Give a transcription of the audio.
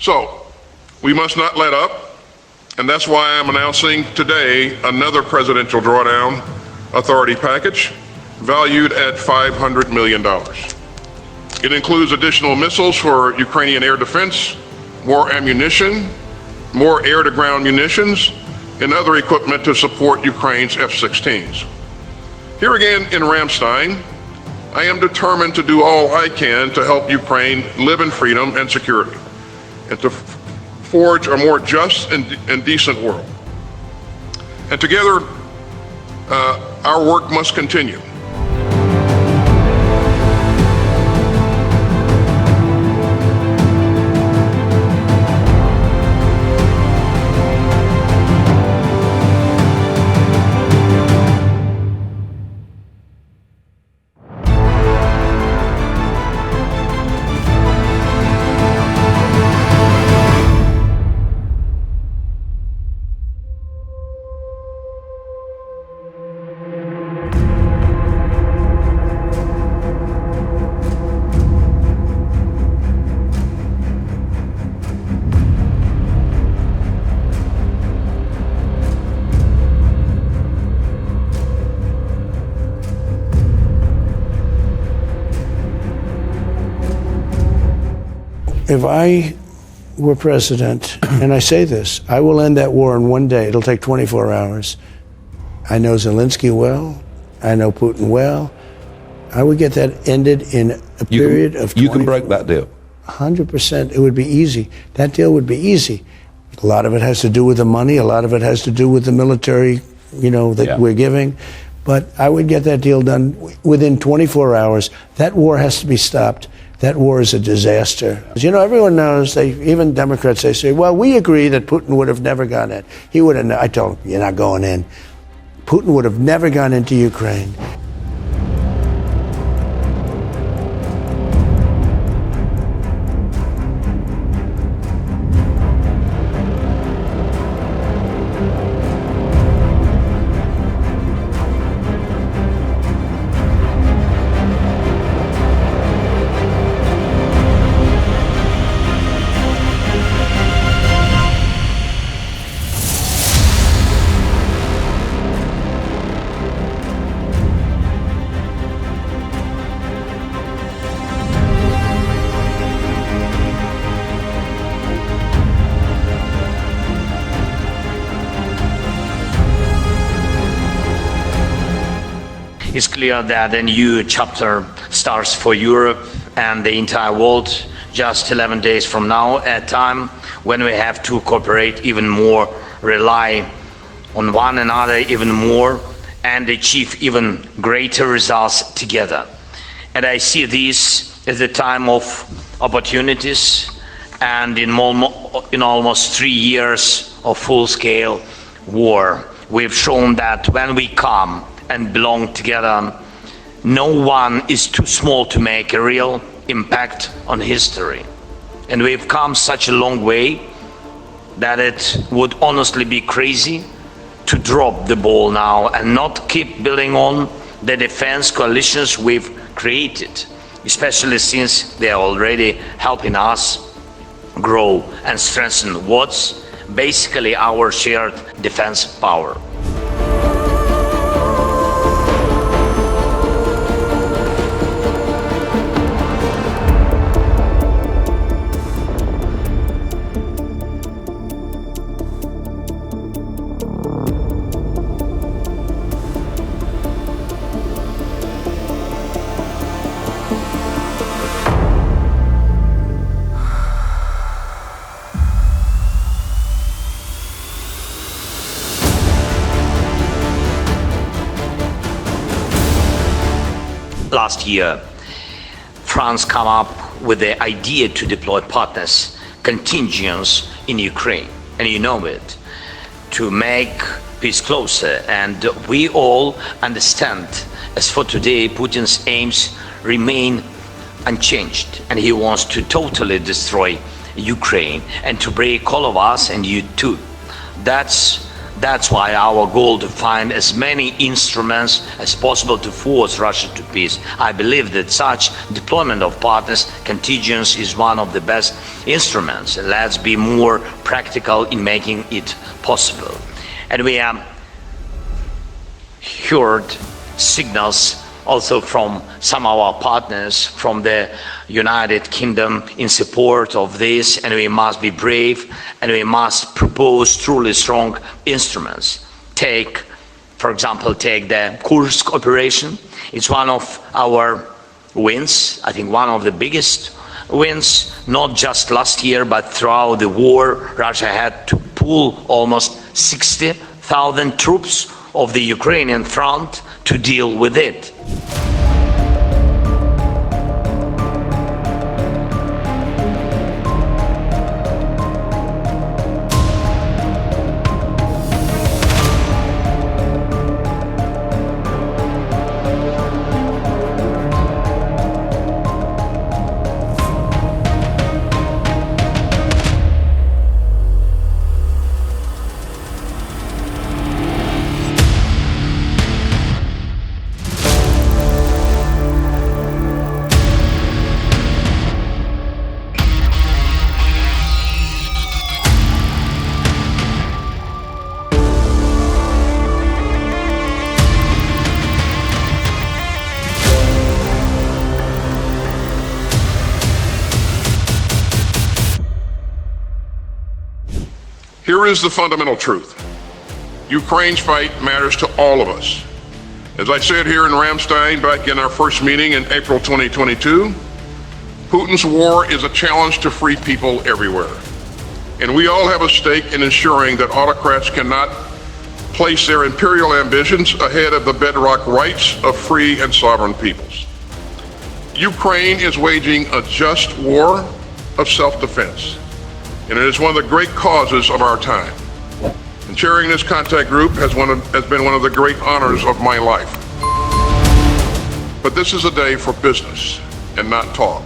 So, we must not let up, and that's why I'm announcing today another presidential drawdown authority package valued at $500 million. It includes additional missiles for Ukrainian air defense, more ammunition, more air-to-ground munitions, and other equipment to support Ukraine's F-16s. Here again in Ramstein, I am determined to do all I can to help Ukraine live in freedom and security, and to forge a more just and decent world. And together, our work must continue. If I were president, and I say this, I will end that war in one day. It'll take 24 hours. I know Zelensky well. I know Putin well. I would get that ended in a period of 24 You can break that deal. 100%. It would be easy. That deal would be easy. A lot of it has to do with the money. A lot of it has to do with the military, that we're giving. But I would get that deal done within 24 hours. That war has to be stopped. That war is a disaster. Everyone knows, even Democrats, they say, well, we agree that Putin would have never gone in. He would have, I told him, you're not going in. Putin would have never gone into Ukraine. It's clear that a new chapter starts for Europe and the entire world just 11 days from now, at a time when we have to cooperate even more, rely on one another even more, and achieve even greater results together. And I see this as a time of opportunities, and in almost 3 years of full-scale war, we've shown that when we come and belong together, no one is too small to make a real impact on history. And we've come such a long way that it would honestly be crazy to drop the ball now and not keep building on the defense coalitions we've created, especially since they are already helping us grow and strengthen what's basically our shared defense power. Last year, France came up with the idea to deploy partners, contingents in Ukraine, and you know it, to make peace closer. And we all understand, as for today, Putin's aims remain unchanged, and he wants to totally destroy Ukraine and to break all of us, and you too. That's That's why our goal to find as many instruments as possible to force Russia to peace. I believe that such deployment of partners contingents is one of the best instruments. Let's be more practical in making it possible. And we have heard signals also from some of our partners from the United Kingdom in support of this, and we must be brave and we must propose truly strong instruments. For example, take the Kursk operation. It's one of our wins, I think one of the biggest wins, not just last year, but throughout the war. Russia had to pull almost 60,000 troops of the Ukrainian front to deal with it. Here is the fundamental truth. Ukraine's fight matters to all of us. As I said here in Ramstein back in our first meeting in April 2022, Putin's war is a challenge to free people everywhere. And we all have a stake in ensuring that autocrats cannot place their imperial ambitions ahead of the bedrock rights of free and sovereign peoples. Ukraine is waging a just war of self-defense, and it is one of the great causes of our time. And chairing this contact group has been one of the great honors of my life. But this is a day for business and not talk.